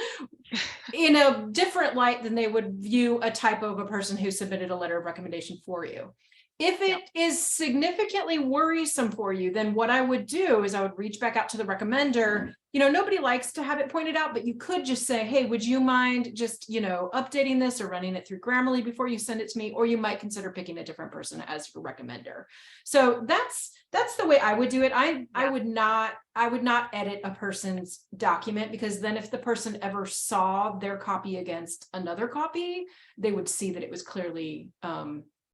in a different light than they would view a typo of a person who submitted a letter of recommendation for you. If it is significantly worrisome for you, then what I would do is I would reach back out to the recommender. Nobody likes to have it pointed out, but you could just say, hey, would you mind just, updating this or running it through Grammarly before you send it to me? Or you might consider picking a different person as your recommender. So that's the way I would do it. I would not edit a person's document, because then if the person ever saw their copy against another copy, they would see that it was clearly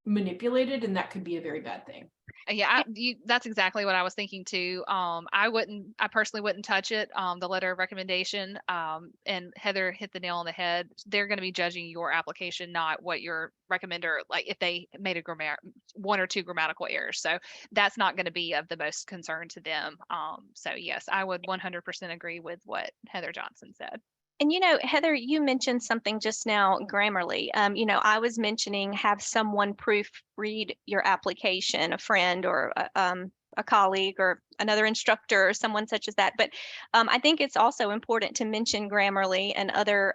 manipulated, and that could be a very bad thing. Yeah, that's exactly what I was thinking too. I personally wouldn't touch it. The letter of recommendation, and Heather hit the nail on the head. They're going to be judging your application, not what your recommender, like if they made one or two grammatical errors. So that's not going to be of the most concern to them. So yes, I would 100% agree with what Heather Johnson said. And Heather, you mentioned something just now, Grammarly. I was mentioning have someone proofread your application, a friend or a colleague or another instructor or someone such as that. But I think it's also important to mention Grammarly and other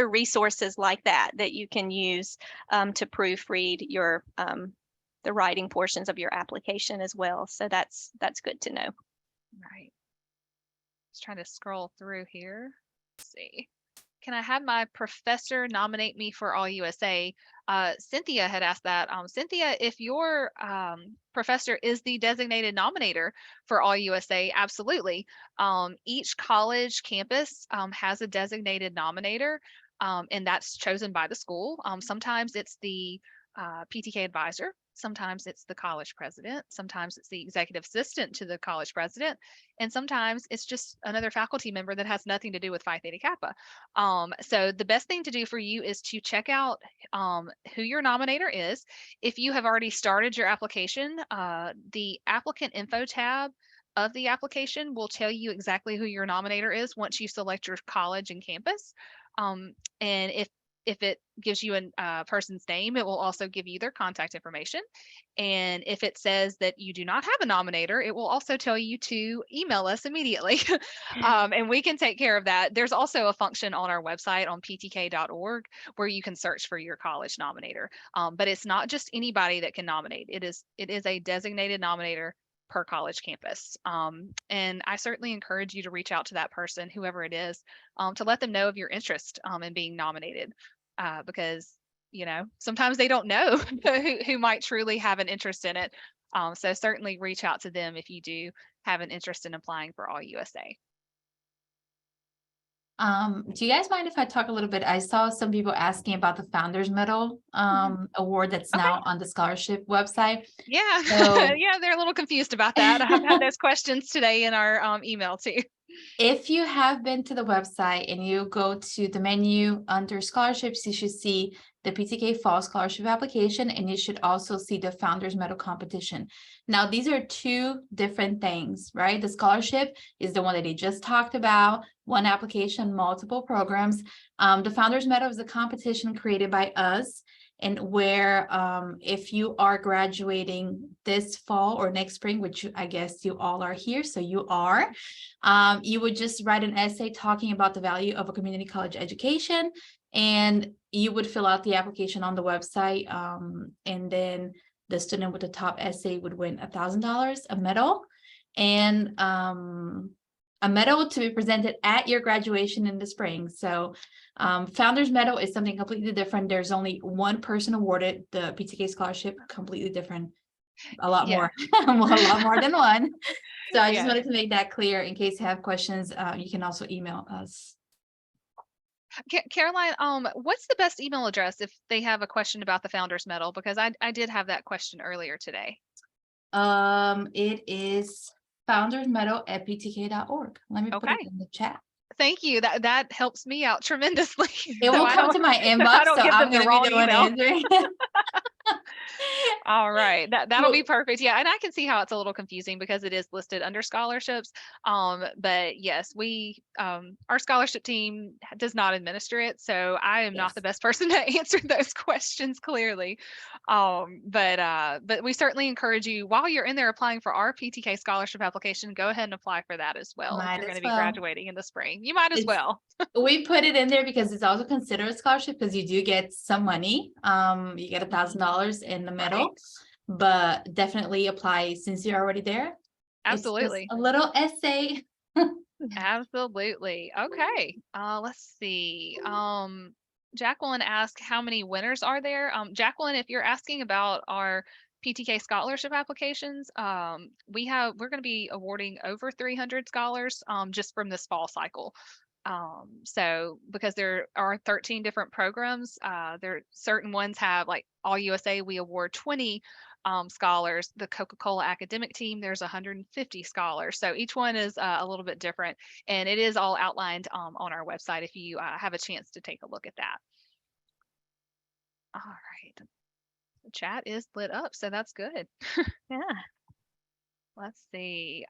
resources like that that you can use to proofread your the writing portions of your application as well. So that's good to know. Right. Just trying to scroll through here. Let's see. Can I have my professor nominate me for All USA? Cynthia had asked that. Cynthia, if your professor is the designated nominator for All USA, absolutely. Each college campus has a designated nominator, and that's chosen by the school. Sometimes it's the PTK advisor. Sometimes it's the college president. Sometimes it's the executive assistant to the college president. And sometimes it's just another faculty member that has nothing to do with Phi Theta Kappa. So the best thing to do for you is to check out who your nominator is. If you have already started your application, the applicant info tab of the application will tell you exactly who your nominator is once you select your college and campus. And if it gives you a person's name, it will also give you their contact information. And if it says that you do not have a nominator, it will also tell you to email us immediately. And we can take care of that. There's also a function on our website on ptk.org where you can search for your college nominator. But it's not just anybody that can nominate. It is a designated nominator per college campus. And I certainly encourage you to reach out to that person, whoever it is, to let them know of your interest in being nominated, because sometimes they don't know who might truly have an interest in it. So certainly reach out to them if you do have an interest in applying for All USA. Do you guys mind if I talk a little bit? I saw some people asking about the Founders Medal award that's Okay. now on the scholarship website. Yeah, So- yeah, they're a little confused about that. I've had those questions today in our email too. If you have been to the website and you go to the menu under scholarships, you should see the PTK Fall Scholarship application, and you should also see the Founders Medal competition. Now, these are two different things, right? The scholarship is the one that they just talked about, one application, multiple programs. The Founders Medal is a competition created by us, and where if you are graduating this fall or next spring, which I guess you all are here, so you are, you would just write an essay talking about the value of a community college education, and you would fill out the application on the website, and then the student with the top essay would win $1,000, a medal, and a medal to be presented at your graduation in the spring. So Founders Medal is something completely different. There's only one person awarded. The PTK scholarship, completely different, a lot Yeah. more, a lot more than one. So I just Yeah. wanted to make that clear. In case you have questions, you can also email us. Caroline, what's the best email address if they have a question about the Founders Medal? Because I did have that question earlier today. It is foundersmedal@ptk.org. Let me put Okay. it in the chat. Thank you. That helps me out tremendously. It will come to my inbox, don't so give I'm them the going to wrong be the one email. answering. All right, that'll be Well- perfect. Yeah, and I can see how it's a little confusing because it is listed under scholarships. But yes, our scholarship team does not administer it, so I am not Yes. the best person to answer those questions clearly. But we certainly encourage you while you're in there applying for our PTK scholarship application, go ahead and apply for that as well. If Might you're going as to be well. graduating in the spring, you might as It's- well. We put it in there because it's also considered a scholarship because you do get some money. You get $1,000 in the middle, but definitely apply since you're already there. Absolutely. It's just a little essay. Absolutely. Okay. Let's see. Jacqueline asked how many winners are there? Jacqueline, if you're asking about our PTK scholarship applications, we're going to be awarding over 300 scholars just from this fall cycle. So because there are 13 different programs, there certain ones have like All USA, we award 20 scholars. The Coca-Cola academic team, there's 150 scholars. So each one is a little bit different, and it is all outlined on our website if you have a chance to take a look at that. All right. The chat is lit up, so that's good. Yeah. Let's see.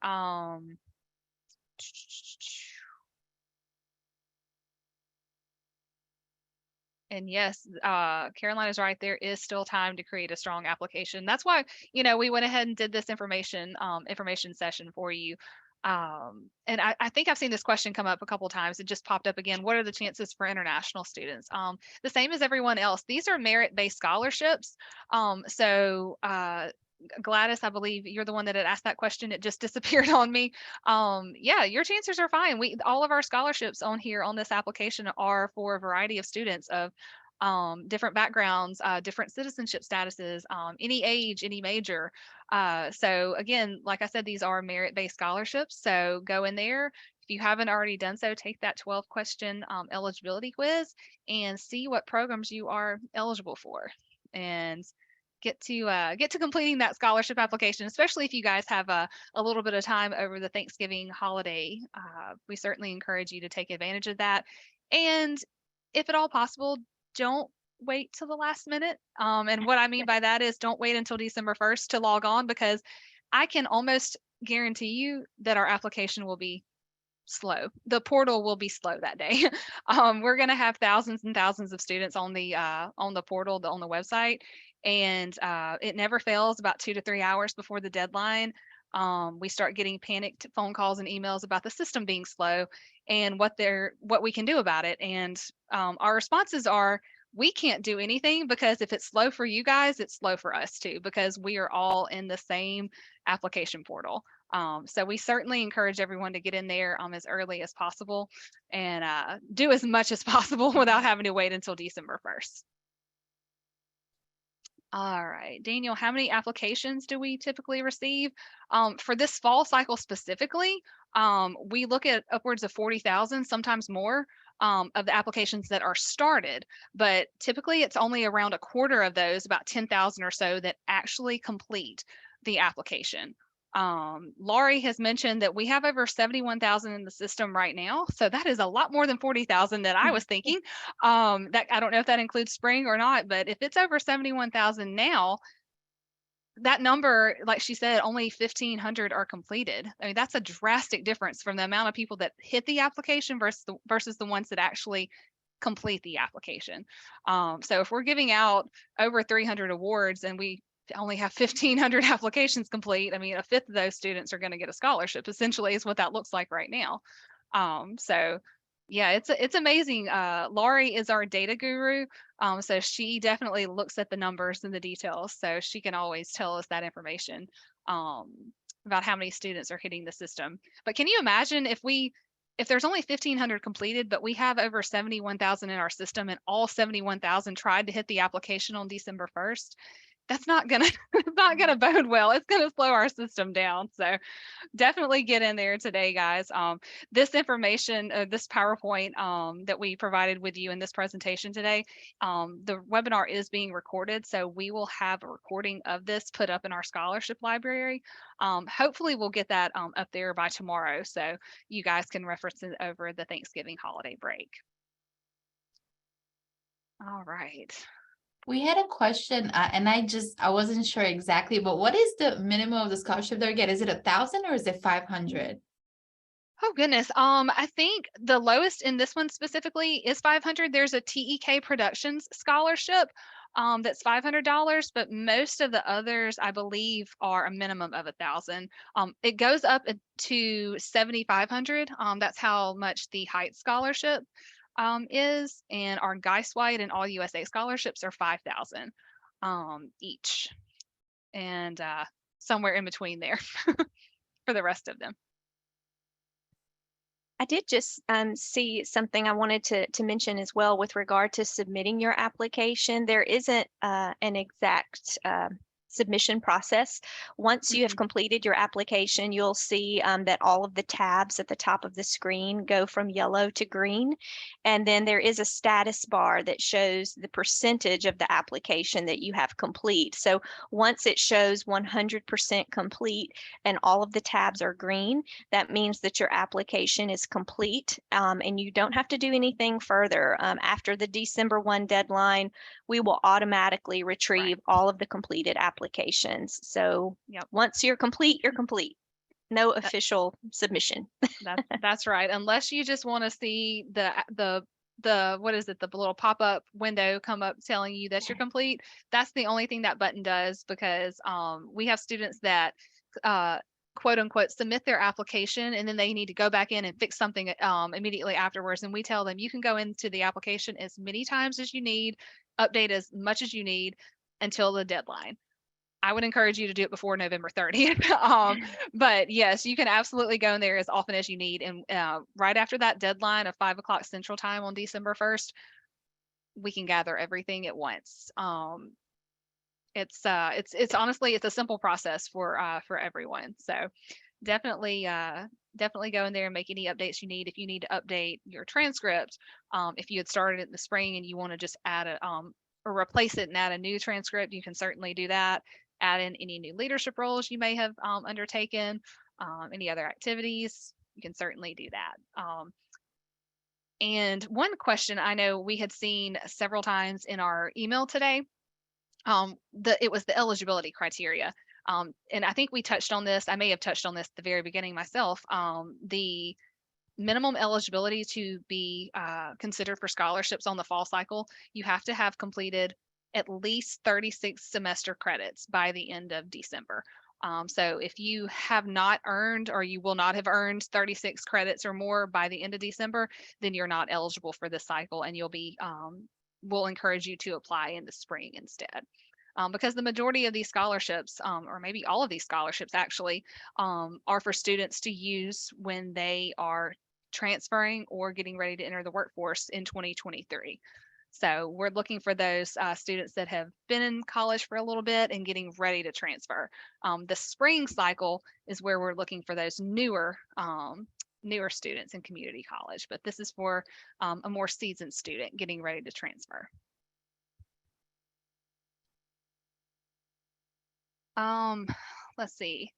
And yes, Caroline is right. There is still time to create a strong application. That's why, we went ahead and did this information session for you. And I think I've seen this question come up a couple times. It just popped up again. What are the chances for international students? The same as everyone else. These are merit-based scholarships. So Gladys, I believe you're the one that had asked that question. It just disappeared on me. Yeah, your chances are fine. All of our scholarships on here on this application are for a variety of students of different backgrounds, different citizenship statuses, any age, any major. So again, like I said, these are merit-based scholarships. So go in there. If you haven't already done so, take that 12-question eligibility quiz and see what programs you are eligible for. And get to completing that scholarship application, especially if you guys have a little bit of time over the Thanksgiving holiday. We certainly encourage you to take advantage of that. And if at all possible, don't wait till the last minute. And what I mean by that is don't wait until December 1st to log on, because I can almost guarantee you that our application will be slow. The portal will be slow that day. We're going to have thousands and thousands of students on the portal, on the website, and it never fails. About 2 to 3 hours before the deadline, we start getting panicked phone calls and emails about the system being slow and what we can do about it. And our responses are, we can't do anything, because if it's slow for you guys, it's slow for us too, because we are all in the same application portal. So we certainly encourage everyone to get in there as early as possible and do as much as possible without having to wait until December 1st. All right, Daniel, how many applications do we typically receive? For this fall cycle specifically, we look at upwards of 40,000, sometimes more, of the applications that are started, but typically it's only around a quarter of those, about 10,000 or so, that actually complete the application. Laurie has mentioned that we have over 71,000 in the system right now. So that is a lot more than 40,000 that I was thinking. That I don't know if that includes spring or not, but if it's over 71,000 now, that number, like she said, only 1,500 are completed. I mean, that's a drastic difference from the amount of people that hit the application versus the ones that actually complete the application. So if we're giving out over 300 awards and we only have 1,500 applications complete, I mean, a fifth of those students are going to get a scholarship, essentially, is what that looks like right now. So yeah, it's amazing. Laurie is our data guru. So she definitely looks at the numbers and the details. So she can always tell us that information about how many students are hitting the system. But can you imagine if there's only 1,500 completed, but we have over 71,000 in our system and all 71,000 tried to hit the application on December 1st? That's not gonna bode well. It's gonna slow our system down. So definitely get in there today, guys. This information, this PowerPoint that we provided with you in this presentation today, the webinar is being recorded, so we will have a recording of this put up in our scholarship library. Hopefully we'll get that up there by tomorrow, so you guys can reference it over the Thanksgiving holiday break. All right. We had a question, and I wasn't sure exactly, but what is the minimum of the scholarship they get? Is it 1,000 or is it 500? Oh goodness. I think the lowest in this one specifically is 500. There's a TEK Productions scholarship that's $500, but most of the others, I believe, are a minimum of 1,000. It goes up to 7,500. That's how much the Heights scholarship is, and our Geisweit and All USA scholarships are 5,000 each, and somewhere in between there for the rest of them. I did just see something I wanted to mention as well with regard to submitting your application. There isn't an exact submission process. Once you have completed your application, you'll see that all of the tabs at the top of the screen go from yellow to green. And then there is a status bar that shows the percentage of the application that you have complete. So once it shows 100% complete and all of the tabs are green, that means that your application is complete and you don't have to do anything further. After the December 1 deadline, we will automatically retrieve all of the completed applications. So once you're complete, you're complete. No official submission. That's right. Unless you just want to see the what is it, the little pop-up window come up telling you that you're complete. That's the only thing that button does, because we have students that quote unquote submit their application and then they need to go back in and fix something immediately afterwards. And we tell them you can go into the application as many times as you need, update as much as you need until the deadline. I would encourage you to do it before November 30th. But yes, you can absolutely go in there as often as you need. And right after that deadline of 5 o'clock Central Time on December 1st, we can gather everything at once. It's honestly, it's a simple process for everyone. So definitely go in there and make any updates you need. If you need to update your transcript, if you had started it in the spring and you want to just add a or replace it and add a new transcript, you can certainly do that. Add in any new leadership roles you may have undertaken, any other activities, you can certainly do that. And one question I know we had seen several times in our email today, it was the eligibility criteria. And I think we touched on this. I may have touched on this at the very beginning myself. The minimum eligibility to be considered for scholarships on the fall cycle, you have to have completed at least 36 semester credits by the end of December. So if you have not earned, or you will not have earned 36 credits or more by the end of December, then you're not eligible for this cycle, and we'll encourage you to apply in the spring instead. Because the majority of these scholarships, or maybe all of these scholarships actually, are for students to use when they are transferring or getting ready to enter the workforce in 2023. So we're looking for those students that have been in college for a little bit and getting ready to transfer. The spring cycle is where we're looking for those newer students in community college, but this is for a more seasoned student getting ready to transfer. Let's see.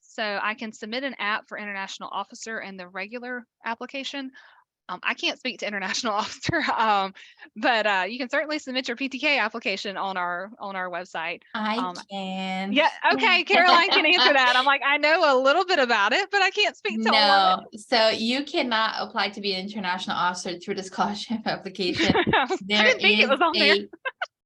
So I can submit an app for international officer and the regular application. I can't speak to international officer, but you can certainly submit your PTK application on our website. I can. Yeah. Okay. Caroline can answer that. I'm like, I know a little bit about it, but I can't speak to all of No, so you cannot apply to be an international officer through the scholarship application. I There didn't think it was on there. a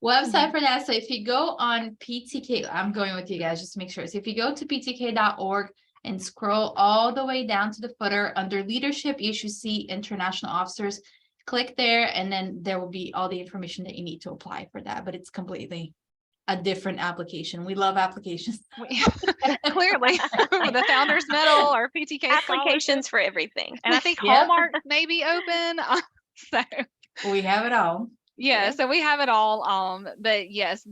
website for that. So if you go on PTK, I'm going with you guys just to make sure. So if you go to ptk.org and scroll all the way down to the footer under leadership, you should see international officers. Click there, and then there will be all the information that you need to apply for that. But it's completely a different application. We love applications. Clearly, the Founders Medal or PTK Applications for everything. and I think Yep. Hallmark may be open. So We have it all. yeah, so we have it all. But yes,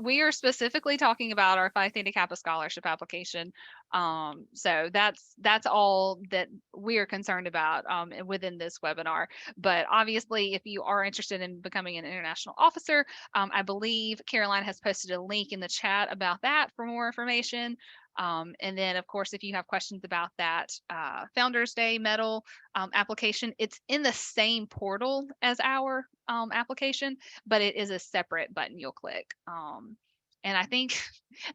we are specifically talking about our Phi Theta Kappa scholarship application. So that's all that we are concerned about within this webinar. But obviously, if you are interested in becoming an international officer, I believe Caroline has posted a link in the chat about that for more information. And then, of course, if you have questions about that Founders Day medal application, it's in the same portal as our application, but it is a separate button you'll click. And I think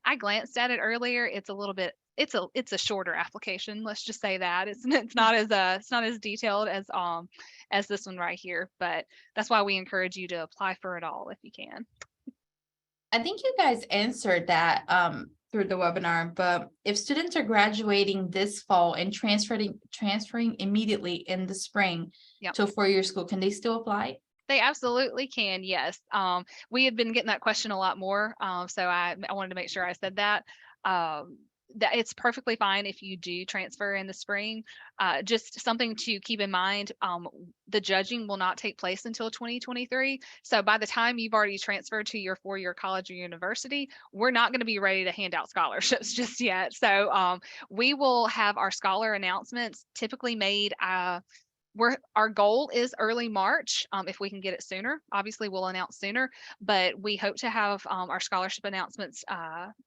I glanced at it earlier. It's a little bit, it's a shorter application. Let's just say that it's not as detailed as this one right here. But that's why we encourage you to apply for it all if you can. I think you guys answered that through the webinar, but if students are graduating this fall and transferring immediately in the spring to a four-year school, can they still apply? They absolutely can, yes. We had been getting that question a lot more, so I wanted to make sure I said that. That it's perfectly fine if you do transfer in the spring. Just something to keep in mind, the judging will not take place until 2023. So by the time you've already transferred to your four-year college or university, we're not going to be ready to hand out scholarships just yet. So we will have our scholar announcements typically made our goal is early March. If we can get it sooner, obviously we'll announce sooner, but we hope to have our scholarship announcements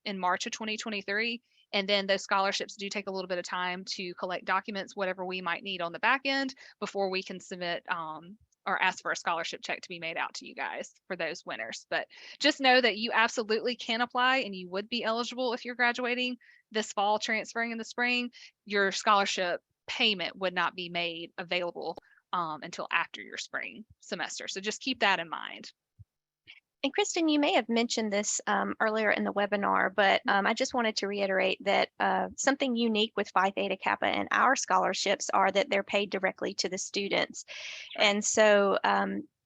in March of 2023. And then those scholarships do take a little bit of time to collect documents, whatever we might need on the back end before we can submit or ask for a scholarship check to be made out to you guys for those winners. But just know that you absolutely can apply and you would be eligible if you're graduating this fall, transferring in the spring. Your scholarship payment would not be made available until after your spring semester. So just keep that in mind. And Kristen, you may have mentioned this earlier in the webinar, but I just wanted to reiterate that something unique with Phi Theta Kappa and our scholarships are that they're paid directly to the students. And so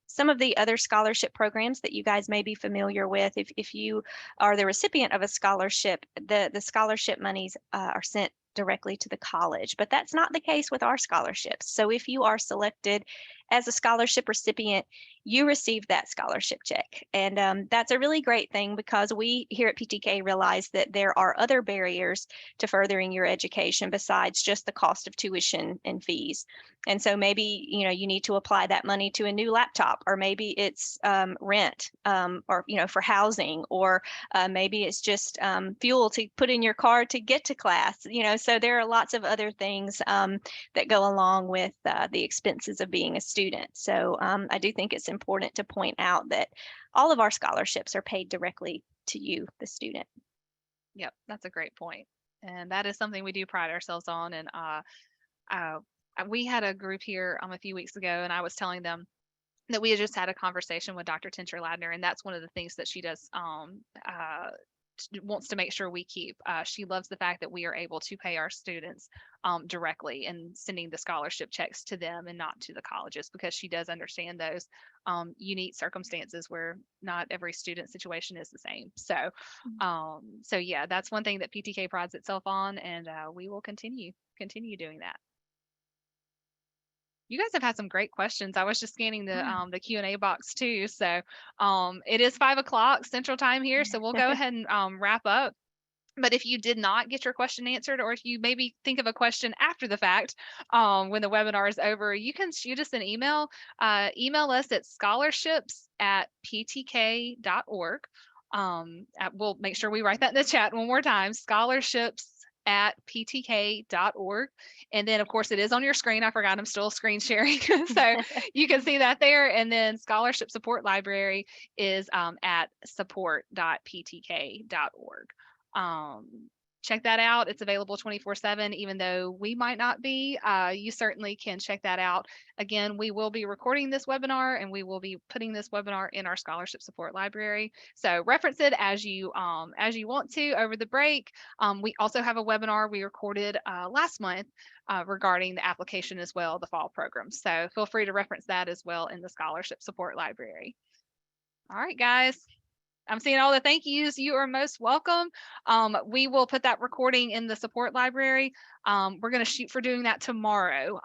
some of the other scholarship programs that you guys may be familiar with, if you are the recipient of a scholarship, the scholarship monies are sent directly to the college, but that's not the case with our scholarships. So if you are selected as a scholarship recipient, you receive that scholarship check. And that's a really great thing because we here at PTK realize that there are other barriers to furthering your education besides just the cost of tuition and fees. And so maybe, you need to apply that money to a new laptop, or maybe it's rent, or, for housing, or maybe it's just fuel to put in your car to get to class, so there are lots of other things that go along with the expenses of being a student. So I do think it's important to point out that all of our scholarships are paid directly to you, the student. Yep, that's a great point. And that is something we do pride ourselves on. And we had a group here a few weeks ago, and I was telling them that we had just had a conversation with Dr. Tincher Ladner, and that's one of the things that she does wants to make sure we keep. She loves the fact that we are able to pay our students directly and sending the scholarship checks to them and not to the colleges, because she does understand those unique circumstances where not every student situation is the same. So yeah, that's one thing that PTK prides itself on, and we will continue doing that. You guys have had some great questions. I was just scanning the Q&A box too. So it is 5 o'clock Central Time here, so we'll go ahead and wrap up. But if you did not get your question answered, or if you maybe think of a question after the fact, when the webinar is over, you can shoot us an email. Email us at scholarships@ptk.org. We'll make sure we write that in the chat one more time, scholarships@ptk.org. And then, of course, it is on your screen. I forgot I'm still screen sharing. So you can see that there. And then Scholarship Support Library is at support.ptk.org. Check that out. It's available 24/7, even though we might not be. You certainly can check that out. Again, we will be recording this webinar, and we will be putting this webinar in our Scholarship Support Library. So reference it as you want to over the break. We also have a webinar we recorded last month regarding the application as well, the fall program. So feel free to reference that as well in the Scholarship Support Library. All right, guys. I'm seeing all the thank yous. You are most welcome. We will put that recording in the support library. We're going to shoot for doing that tomorrow.